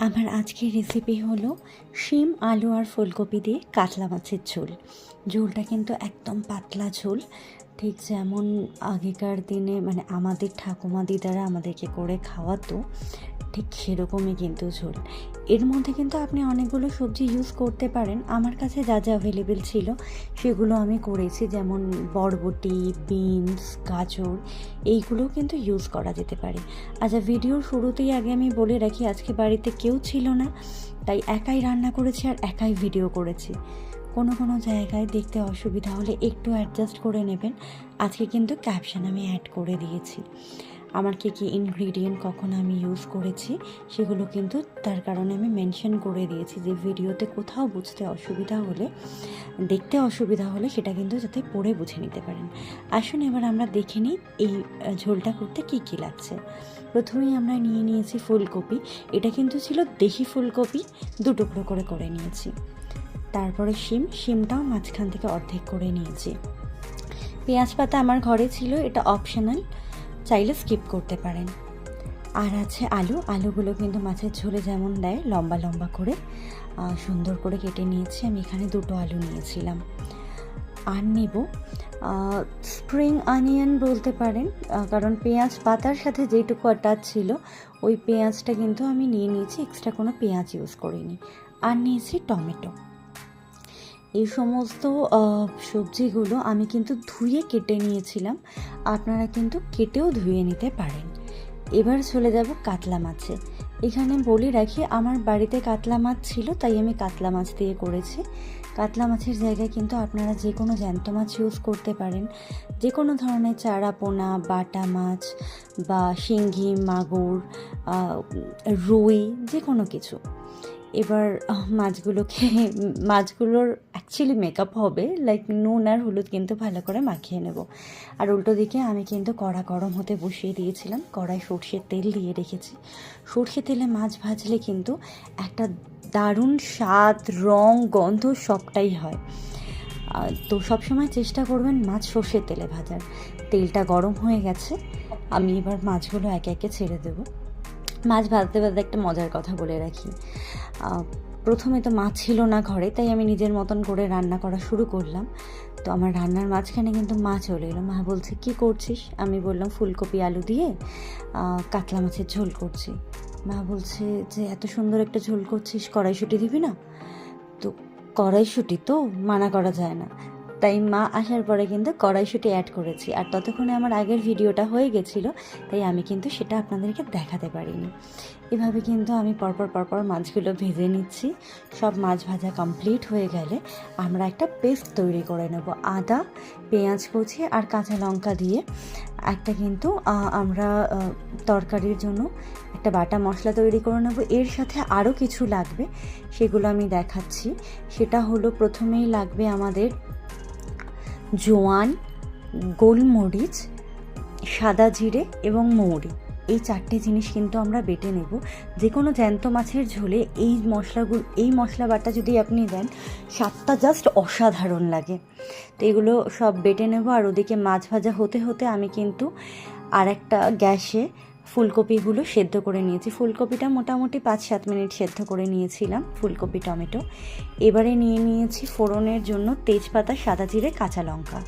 আমার আজকের রেসিপি হলো শিম আলু আর ফুলকপি দিয়ে কাতলা মাছের ঝোল। ঝোলটা কিন্তু একদম পাতলা ঝোল, ঠিক যেমন আগেকার দিনে আমাদের ঠাকুমা দিদারা আমাদেরকে করে খাওয়াতো, ঠিক সেরকমই কিন্তু ঝোল। এর মধ্যে কিন্তু আপনি অনেকগুলো সবজি ইউজ করতে পারেন। আমার কাছে যা যা অ্যাভেলেবেল ছিল সেগুলো আমি করেছি, যেমন বরবটি, বিনস, গাজর, এইগুলোও কিন্তু ইউজ করা যেতে পারে। আচ্ছা, ভিডিওর শুরুতেই আগে আমি বলে রাখি, আজকে বাড়িতে কেউ ছিল না, তাই একাই রান্না করেছি আর একাই ভিডিও করেছি। কোনো জায়গায় দেখতে অসুবিধা হলে একটু অ্যাডজাস্ট করে নেবেন। আজকে কিন্তু ক্যাপশন আমি অ্যাড করে দিয়েছি আমার কী ইনগ্রিডিয়েন্ট কখন আমি ইউজ করেছি, সেগুলো কিন্তু তার কারণে আমি মেনশন করে দিয়েছি যে ভিডিওতে কোথাও বুঝতে অসুবিধা হলে, দেখতে অসুবিধা হলে সেটা কিন্তু যাতে পড়ে বুঝে নিতে পারেন। আসুন এবার আমরা দেখে নিই এই ঝোলটা করতে কী কী লাগছে। প্রথমেই আমরা নিয়েছি ফুলকপি। এটা কিন্তু ছিল দেশি ফুলকপি, 2 টুকরো করে নিয়েছি। তারপরে শিমটাও মাঝখান থেকে অর্ধেক করে নিয়েছি। পেঁয়াজ পাতা আমার ঘরে ছিল, এটা অপশনাল, চাইলে স্কিপ করতে পারেন। আর আছে আলুগুলো কিন্তু মাছের ঝোলে যেমন দেয় লম্বা লম্বা করে সুন্দর করে কেটে নিয়েছি। আমি এখানে 2টো আলু নিয়েছিলাম। আর নেব স্প্রিং অনিয়ন বলতে পারেন, কারণ পেঁয়াজ পাতার সাথে যেটুকু অ্যাটাচ ছিল ওই পেঁয়াজটা কিন্তু আমি নিয়ে নিয়েছি, এক্সট্রা কোনো পেঁয়াজ ইউজ করিনি। আর নিয়েছি টমেটো। এই সমস্ত সবজিগুলো আমি কিন্তু ধুয়ে কেটে নিয়েছিলাম, আপনারা কিন্তু কেটেও ধুয়ে নিতে পারেন। এবার চলে যাব কাতলা মাছে। এখানে বলে রাখি, আমার বাড়িতে কাতলা মাছ ছিল, তাই আমি কাতলা মাছ দিয়ে করেছি। কাতলা মাছের জায়গায় কিন্তু আপনারা যে কোনো জ্যান্ত মাছ ইউজ করতে পারেন, যে কোনো ধরনের চারা পোনা, বাটা মাছ বা শিঙ্গি, মাগুর, রুই, যে কোনো কিছু। এবার মাছগুলোর অ্যাকচুয়ালি মেকআপ হবে, লাইক নুন আর হলুদ কিন্তু ভালো করে মাখিয়ে নেব। আর উল্টো দিকে আমি কিন্তু কড়া গরম হতে বসিয়ে দিয়েছিলাম, কড়াই সর্ষের তেল দিয়ে রেখেছি। সর্ষে তেলে মাছ ভাজলে কিন্তু একটা দারুণ স্বাদ, রং, গন্ধ সবটাই হয়। তো সবসময় চেষ্টা করবেন মাছ সর্ষের তেলে ভাজার। তেলটা গরম হয়ে গেছে, আমি এবার মাছগুলো একে একে ছেড়ে দেবো। মাছ ভাজতে ভাজতে একটা মজার কথা বলে রাখি, প্রথমে তো মাছ ছিল না ঘরে, তাই আমি নিজের মতন করে রান্না করা শুরু করলাম। তো আমার রান্নার মাঝখানে কিন্তু মা চলে এলো। মা বলছে, কী করছিস? আমি বললাম ফুলকপি আলু দিয়ে কাতলা মাছের ঝোল করছি। মা বলছে যে এত সুন্দর একটা ঝোল করছিস, কড়াইশুঁটি দিবি না? তো কড়াইশুঁটি তো মানা করা যায় না, তাই মা আসার পরে কিন্তু কড়াইশুঁটি অ্যাড করেছি। আর ততক্ষণে আমার আগের ভিডিওটা হয়ে গেছিলো, তাই আমি কিন্তু সেটা আপনাদেরকে দেখাতে পারিনি। এভাবে কিন্তু আমি পরপর মাছগুলো ভেজে নিচ্ছি। সব মাছ ভাজা কমপ্লিট হয়ে গেলে আমরা একটা পেস্ট তৈরি করে নেব। আদা, পেঁয়াজ কুচি আর কাঁচা লঙ্কা দিয়ে একটা কিন্তু আমরা তরকারির জন্য একটা বাটা মশলা তৈরি করে নেব। এর সাথে আরও কিছু লাগবে, সেগুলো আমি দেখাচ্ছি। সেটা হলো, প্রথমেই লাগবে আমাদের জোয়ান, গোলমরিচ, সাদা জিরে এবং মৌরি। এই 4টে জিনিস কিন্তু আমরা বেটে নেব। যে কোনো জ্যান্ত মাছের ঝোলে এই মশলা বাটা যদি আপনি দেন, স্বাদটা জাস্ট অসাধারণ লাগে। তো এগুলো সব বেটে নেব। আর ওদিকে মাছ ভাজা হতে হতে আমি কিন্তু আর একটা গ্যাসে ফুলকপিগুলো সেদ্ধ করে নিয়েছি। ফুলকপিটা মোটামুটি 5-7 মিনিট সেদ্ধ করে নিয়েছিলাম, ফুলকপি, টমেটো। এবারে নিয়েছি ফোড়নের জন্য তেজপাতা, সাদা জিরে, কাঁচা লঙ্কা।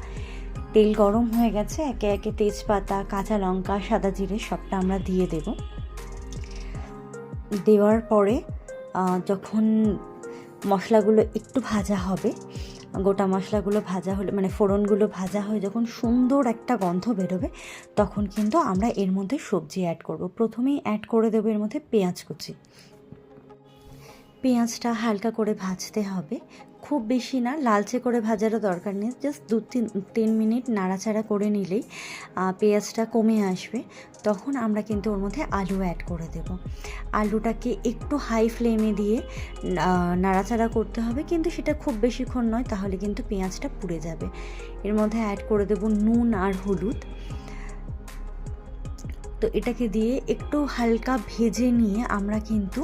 তেল গরম হয়ে গেছে, একে একে তেজপাতা, কাঁচা লঙ্কা, সাদা জিরে সবটা আমরা দিয়ে দেব। দেওয়ার পরে যখন মশলাগুলো একটু ভাজা হবে, গোটা মশলাগুলো ভাজা হলে ফোড়নগুলো ভাজা হয়ে যখন সুন্দর একটা গন্ধ বেরোবে, তখন কিন্তু আমরা এর মধ্যে সবজি অ্যাড করব। প্রথমেই অ্যাড করে দেবো এর মধ্যে পেঁয়াজ কুচি। পেঁয়াজটা হালকা করে ভাজতে হবে, খুব বেশি না, লালচে করে ভাজারও দরকার নেই। জাস্ট 2-3 মিনিট নাড়াচাড়া করে নিলেই পেঁয়াজটা কমে আসবে। তখন আমরা কিন্তু ওর মধ্যে আলু অ্যাড করে দেব। আলুটাকে একটু হাই ফ্লেমে দিয়ে নাড়াচাড়া করতে হবে, কিন্তু সেটা খুব বেশিক্ষণ নয়, তাহলে কিন্তু পেঁয়াজটা পুড়ে যাবে। এর মধ্যে অ্যাড করে দেব নুন আর হলুদ। তো এটাকে দিয়ে একটু হালকা ভেজে নিয়ে আমরা কিন্তু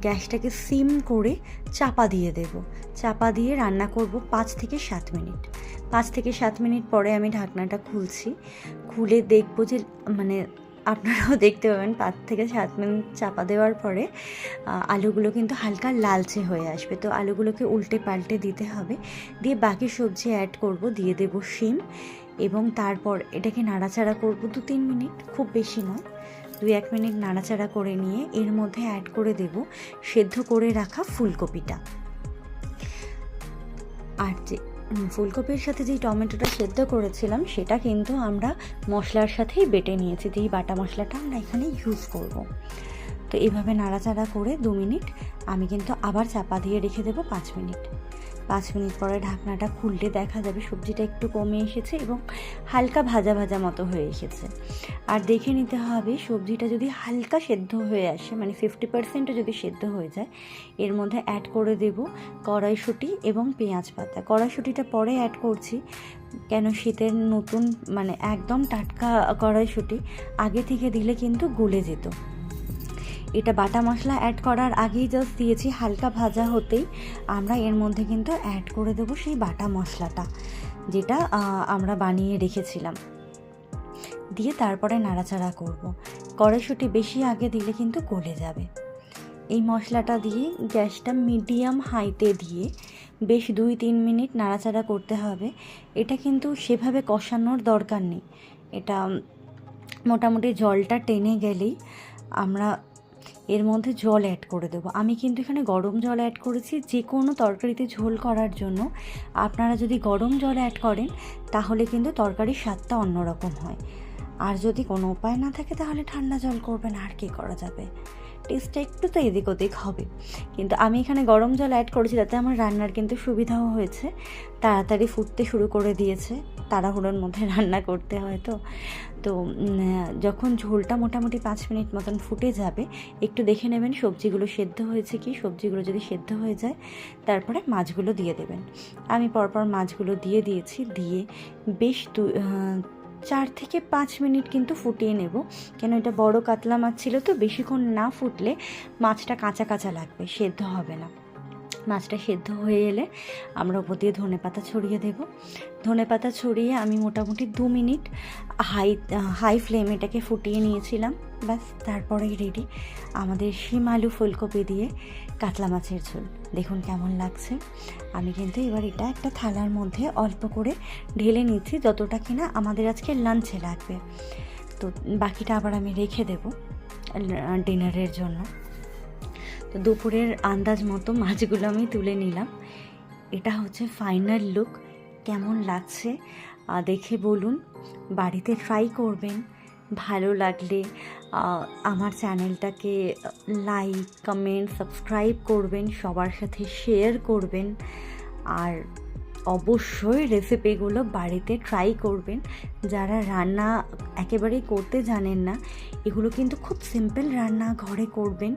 গ্যাসটাকে সিম করে চাপা দিয়ে দেব। চাপা দিয়ে রান্না করব 5 থেকে 7 মিনিট। 5 থেকে 7 মিনিট পরে আমি ঢাকনাটা খুলছি। খুলে দেখব যে আপনারাও দেখতে পাবেন 5 থেকে 7 মিনিট চাপা দেওয়ার পরে আলুগুলো কিন্তু হালকা লালচে হয়ে আসবে। তো আলুগুলোকে উল্টে পাল্টে দিতে হবে, দিয়ে বাকি সবজি অ্যাড করব, দিয়ে দেব শিম এবং তারপর এটাকে নাড়াচাড়া করব 2-3 মিনিট, খুব বেশি নয়, 2-1 মিনিট নাড়াচাড়া করে নিয়ে এর মধ্যে অ্যাড করে দেব সেদ্ধ করে রাখা ফুলকপিটা। আর যে ফুলকপির সাথে যেই টমেটোটা সেদ্ধ করেছিলাম সেটা কিন্তু আমরা মশলার সাথেই বেটে নিয়েছি, যেই বাটা মশলাটা আমরা এখানে ইউজ করব। তো এইভাবে নাড়াচাড়া করে 2 মিনিট আমি কিন্তু আবার চাপা দিয়ে রেখে দেবো 5 মিনিট। 5 মিনিট পরে ঢাকনাটা খুললে দেখা যাবে সবজিটা একটু কমে এসেছে এবং হালকা ভাজা ভাজা মতো হয়ে এসেছে। আর দেখে নিতে হবে সবজিটা যদি হালকা সেদ্ধ হয়ে আসে, মানে 50% যদি সেদ্ধ হয়ে যায়, এর মধ্যে অ্যাড করে দেব কড়াইশুঁটি এবং পেঁয়াজ পাতা। কড়াইশুঁটিটা পরে অ্যাড করছি, কেন শীতের নতুন মানে একদম টাটকা কড়াইশুঁটি আগে থেকে দিলে কিন্তু গলে যেত। এটা বাটা মশলা অ্যাড করার আগেই জাস্ট দিয়েছি, হালকা ভাজা হতেই আমরা এর মধ্যে কিন্তু অ্যাড করে দেবো সেই বাটা মশলাটা যেটা আমরা বানিয়ে রেখেছিলাম, দিয়ে তারপরে নাড়াচাড়া করব। কড়াইশুঁটি বেশি আগে দিলে কিন্তু গলে যাবে। এই মশলাটা দিয়ে গ্যাসটা মিডিয়াম হাইতে দিয়ে বেশ 2-3 মিনিট নাড়াচাড়া করতে হবে। এটা কিন্তু সেভাবে কষানোর দরকার নেই, এটা মোটামুটি জলটা টেনে গেলেই আমরা এর মধ্যে জল অ্যাড করে দেবো। আমি কিন্তু এখানে গরম জল অ্যাড করেছি, যে কোনো তরকারিতে ঝোল করার জন্য আপনারা যদি গরম জল অ্যাড করেন তাহলে কিন্তু তরকারির স্বাদটা অন্যরকম হয়। আর যদি কোনো উপায় না থাকে তাহলে ঠান্ডা জল করবেন, আর কী করা যাবে, টেস্টটা একটু তো এদিক ওদিক হবে। কিন্তু আমি এখানে গরম জল অ্যাড করেছি, তাতে আমার রান্নার কিন্তু সুবিধাও হয়েছে, তাড়াতাড়ি ফুটতে শুরু করে দিয়েছে, তাড়াহুড়োর মধ্যে রান্না করতে হয়। তো যখন ঝোলটা মোটামুটি 5 মিনিট মতন ফুটে যাবে, একটু দেখে নেবেন সবজিগুলো সেদ্ধ হয়েছে কি। সবজিগুলো যদি সেদ্ধ হয়ে যায় তারপরে মাছগুলো দিয়ে দেবেন। আমি পরপর মাছগুলো দিয়ে দিয়েছি, দিয়ে বেশ 4 থেকে 5 মিনিট কিন্তু ফুটিয়ে নেব, কেন এটা বড় কাতলা মাছ ছিল তো, বেশিক্ষণ না ফুটলে মাছটা কাঁচা কাঁচা লাগবে, সেদ্ধ হবে না। মাছটা সেদ্ধ হয়ে এলে আমরা ওপর দিয়ে ধনেপাতা ছড়িয়ে দেব। ধনেপাতা ছড়িয়ে আমি মোটামুটি 2 মিনিট হাই ফ্লেম এটাকে ফুটিয়ে নিয়েছিলাম। ব্যাস, তারপরেই রেডি আমাদের শিম আলু ফুলকপি দিয়ে কাতলা মাছের ঝোল। দেখুন কেমন লাগছে। আমি কিন্তু এবার এটা একটা থালার মধ্যে অল্প করে ঢেলে নিচ্ছি, যতটা কিনা আমাদের আজকে লাঞ্চে লাগবে। তো বাকিটা আবার আমি রেখে দেব ডিনারের জন্য। তো দুপুরের আন্দাজ মতো মাছগুলো আমি তুলে নিলাম। এটা হচ্ছে ফাইনাল লুক। কেমন লাগছে দেখে বলুন, বাড়িতে ট্রাই করবেন। ভালো লাগলে আমার চ্যানেলটাকে লাইক, কমেন্ট, সাবস্ক্রাইব করবেন, সবার সাথে শেয়ার করবেন, আর অবশ্যই রেসিপিগুলো বাড়িতে ট্রাই করবেন। যারা রান্না একেবারেই করতে জানেন না, এগুলো কিন্তু খুব সিম্পল রান্না, ঘরে করবেন।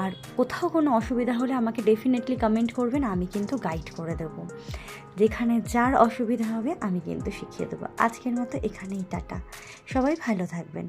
আর কোথাও কোনো অসুবিধা হলে আমাকে ডেফিনেটলি কমেন্ট করবেন, আমি কিন্তু গাইড করে দেবো। যেখানে যার অসুবিধা হবে আমি কিন্তু শিখিয়ে দেবো। আজকের মতো এখানেই টাটা, সবাই ভালো থাকবেন।